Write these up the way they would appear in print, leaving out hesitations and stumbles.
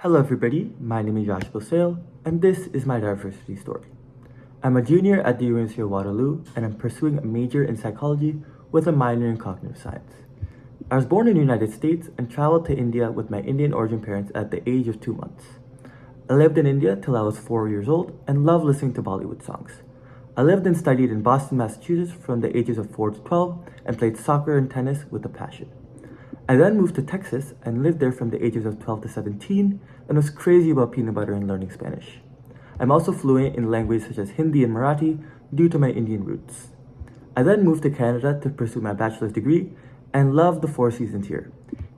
Hello everybody, my name is Yash Bhosale, and this is my diversity story. I'm a junior at the University of Waterloo, and I'm pursuing a major in psychology with a minor in cognitive science. I was born in the United States and traveled to India with my Indian origin parents at the age of 2 months. I lived in India till I was 4 years old and loved listening to Bollywood songs. I lived and studied in Boston, Massachusetts from the ages of 4 to 12 and played soccer and tennis with a passion. I then moved to Texas and lived there from the ages of 12 to 17 and was crazy about peanut butter and learning Spanish. I'm also fluent in languages such as Hindi and Marathi due to my Indian roots. I then moved to Canada to pursue my bachelor's degree and loved the 4 seasons here.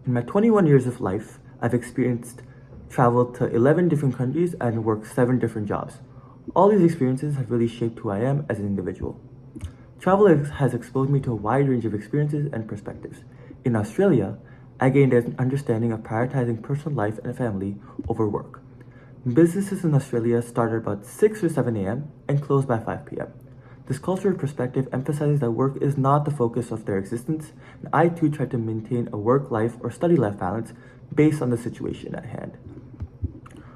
In my 21 years of life, I've experienced travel to 11 different countries and worked 7 different jobs. All these experiences have really shaped who I am as an individual. Travel has exposed me to a wide range of experiences and perspectives. In Australia, I gained an understanding of prioritizing personal life and family over work. Businesses in Australia start at about 6 or 7 a.m. and close by 5 p.m. This cultural perspective emphasizes that work is not the focus of their existence, and I too try to maintain a work-life or study-life balance based on the situation at hand.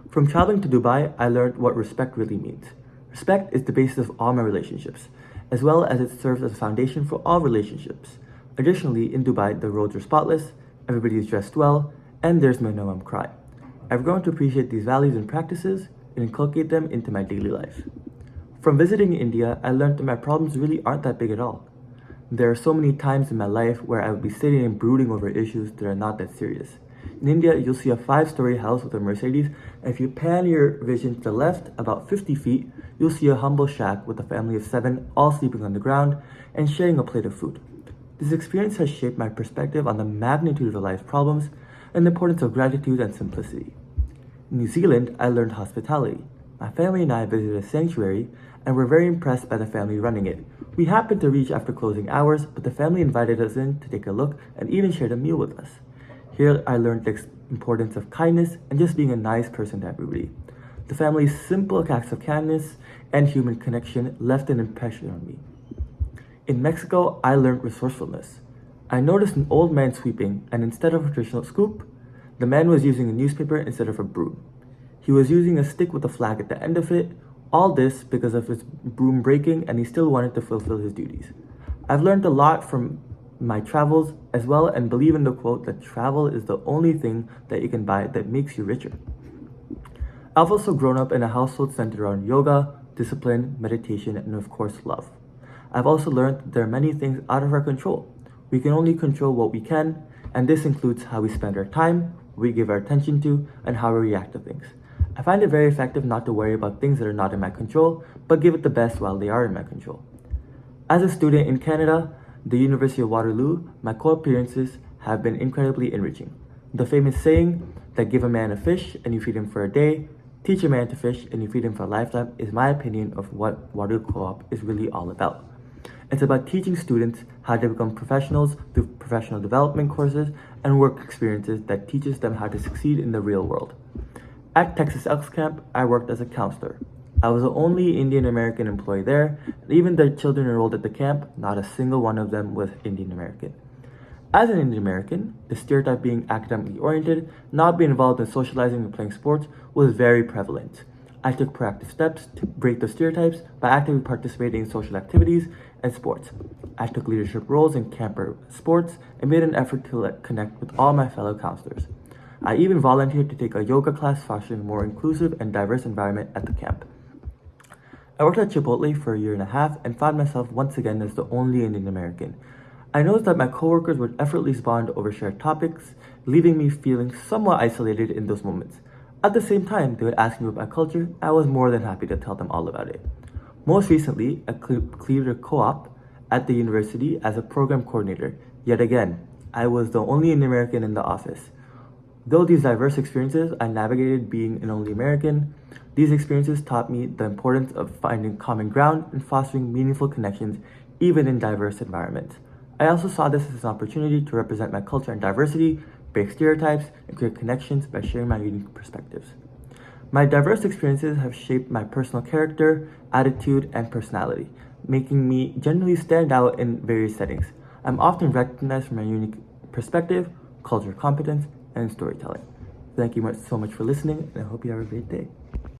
From traveling to Dubai, I learned what respect really means. Respect is the basis of all my relationships, as well as it serves as a foundation for all relationships. Additionally, in Dubai, the roads are spotless, everybody is dressed well, and there's no minimum crime. I've grown to appreciate these values and practices and inculcate them into my daily life. From visiting India, I learned that my problems really aren't that big at all. There are so many times in my life where I would be sitting and brooding over issues that are not that serious. In India, you'll see a 5-story house with a Mercedes, and if you pan your vision to the left about 50 feet, you'll see a humble shack with a family of 7 all sleeping on the ground and sharing a plate of food. This experience has shaped my perspective on the magnitude of life's problems and the importance of gratitude and simplicity. In New Zealand, I learned hospitality. My family and I visited a sanctuary and were very impressed by the family running it. We happened to reach after closing hours, but the family invited us in to take a look and even shared a meal with us. Here, I learned the importance of kindness and just being a nice person to everybody. The family's simple acts of kindness and human connection left an impression on me. In Mexico, I learned resourcefulness. I noticed an old man sweeping, and instead of a traditional scoop, the man was using a newspaper instead of a broom. He was using a stick with a flag at the end of it, all this because of his broom breaking, and he still wanted to fulfill his duties. I've learned a lot from my travels as well and believe in the quote that travel is the only thing that you can buy that makes you richer. I've also grown up in a household centered around yoga, discipline, meditation, and of course love. I've also learned that there are many things out of our control. We can only control what we can, and this includes how we spend our time, what we give our attention to, and how we react to things. I find it very effective not to worry about things that are not in my control, but give it the best while they are in my control. As a student in Canada, the University of Waterloo, my co-appearances have been incredibly enriching. The famous saying that give a man a fish and you feed him for a day, teach a man to fish and you feed him for a lifetime is my opinion of what Waterloo Co-op is really all about. It's about teaching students how to become professionals through professional development courses and work experiences that teaches them how to succeed in the real world. At Texas Elks Camp, I worked as a counselor. I was the only Indian American employee there, and even the children enrolled at the camp, not a single one of them was Indian American. As an Indian American, the stereotype being academically oriented, not being involved in socializing and playing sports was very prevalent. I took proactive steps to break the stereotypes by actively participating in social activities and sports. I took leadership roles in camper sports and made an effort to connect with all my fellow counselors. I even volunteered to take a yoga class fostering a more inclusive and diverse environment at the camp. I worked at Chipotle for a year and a half and found myself once again as the only Indian American. I noticed that my coworkers would effortlessly bond over shared topics, leaving me feeling somewhat isolated in those moments. At the same time, they would ask me about my culture, and I was more than happy to tell them all about it. Most recently, I cleared a co-op at the university as a program coordinator. Yet again, I was the only Indian American in the office. Though these diverse experiences, I navigated being an only American. These experiences taught me the importance of finding common ground and fostering meaningful connections, even in diverse environments. I also saw this as an opportunity to represent my culture and diversity, break stereotypes, and create connections by sharing my unique perspectives. My diverse experiences have shaped my personal character, attitude, and personality, making me generally stand out in various settings. I'm often recognized for my unique perspective, cultural competence, and storytelling. Thank you so much for listening, and I hope you have a great day.